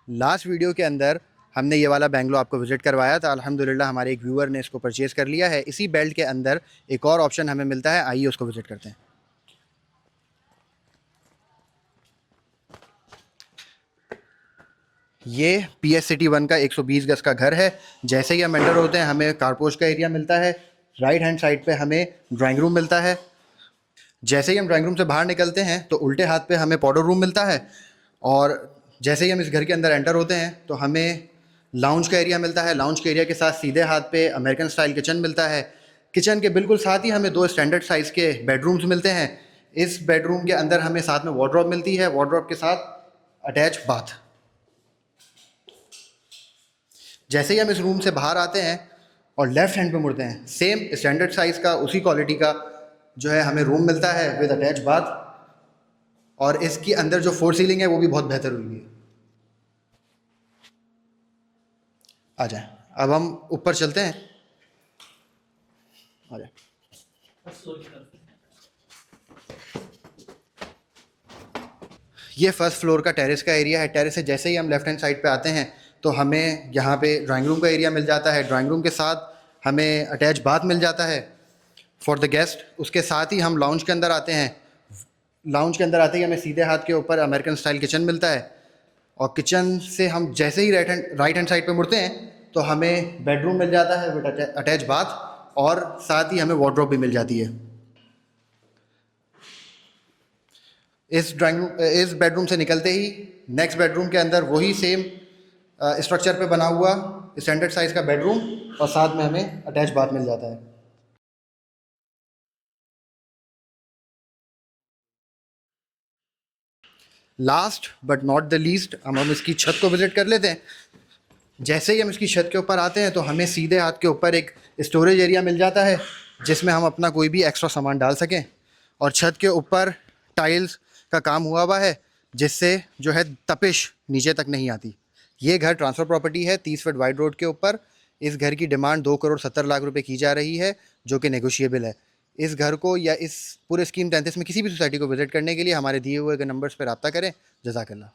Last video के अंदर हमने ये वाला बेंगलो आपको विज़िट करवाया था। अल्हम्दुलिल्लाह हमारे एक व्यूअर ने इसको परचेज़ कर लिया है। इसी बेल्ट के अंदर एक और ऑप्शन हमें मिलता है, आइए उसको विज़िट करते हैं। ये PS सिटी 1 का 120 गज का घर है। जैसे ही हम एंटर होते हैं हमें कारपोश का एरिया मिलता है। राइट हैंड साइड पे हमें ड्राइंग रूम मिलता है। जैसे ही हम ड्राइंग रूम से बाहर निकलते हैं तो उल्टे हाथ पे हमें पाउडर रूम मिलता है। और जैसे ही हम इस घर के अंदर एंटर होते हैं तो हमें लाउंज का एरिया मिलता है। लाउंज के एरिया के साथ सीधे हाथ पे अमेरिकन स्टाइल किचन मिलता है। किचन के बिल्कुल साथ ही हमें 2 स्टैंडर्ड साइज़ के बेडरूम्स मिलते हैं। इस बेडरूम के अंदर हमें साथ में वार्डरोब मिलती है, वार्डरोब के साथ अटैच बाथ। जैसे ही हम इस रूम से बाहर आते हैं और लेफ्ट हैंड पे मुड़ते हैं, सेम स्टैंडर्ड साइज़ का उसी क्वालिटी का जो है हमें रूम मिलता है विद अटैच बाथ। और इसके अंदर जो फोर सीलिंग है वो भी बहुत बेहतर हुई है। आ जाए, अब हम ऊपर चलते हैं। आ जाए। ये फर्स्ट फ्लोर का टेरेस का एरिया है। टेरेस से जैसे ही हम लेफ्ट हैंड साइड पे आते हैं तो हमें यहाँ पे ड्राइंग रूम का एरिया मिल जाता है। ड्राइंग रूम के साथ हमें अटैच बाथ मिल जाता है फॉर द गेस्ट। उसके साथ ही हम लाउंज के अंदर आते हैं। लाउंज के अंदर आते ही हमें सीधे हाथ के ऊपर अमेरिकन स्टाइल किचन मिलता है। और किचन से हम जैसे ही राइट हैंड साइड पे मुड़ते हैं तो हमें बेडरूम मिल जाता है विद अटैच बाथ। और साथ ही हमें वार्डरोब भी मिल जाती है। इस बेडरूम से निकलते ही नेक्स्ट बेडरूम के अंदर वही सेम स्ट्रक्चर पे बना हुआ स्टैंडर्ड साइज़ का बेडरूम और साथ में हमें अटैच बाथ मिल जाता है। Last but not the least हम इसकी छत को विज़िट कर लेते हैं। जैसे ही हम इसकी छत के ऊपर आते हैं तो हमें सीधे हाथ के ऊपर एक स्टोरेज एरिया मिल जाता है जिसमें हम अपना कोई भी एक्स्ट्रा सामान डाल सकें। और छत के ऊपर टाइल्स का काम हुआ हुआ है जिससे जो है तपिश नीचे तक नहीं आती। ये घर ट्रांसफ़र प्रॉपर्टी है 30 फीट वाइड रोड के ऊपर। इस घर की डिमांड 2,70,00,000 रुपए की जा रही है जो कि नेगोशिएबल है। इस घर को या इस पूरे स्कीम 33 में किसी भी सोसाइटी को विज़िट करने के लिए हमारे दिए हुए नंबर्स पर रब्ता करें। जज़ाकल्लाह।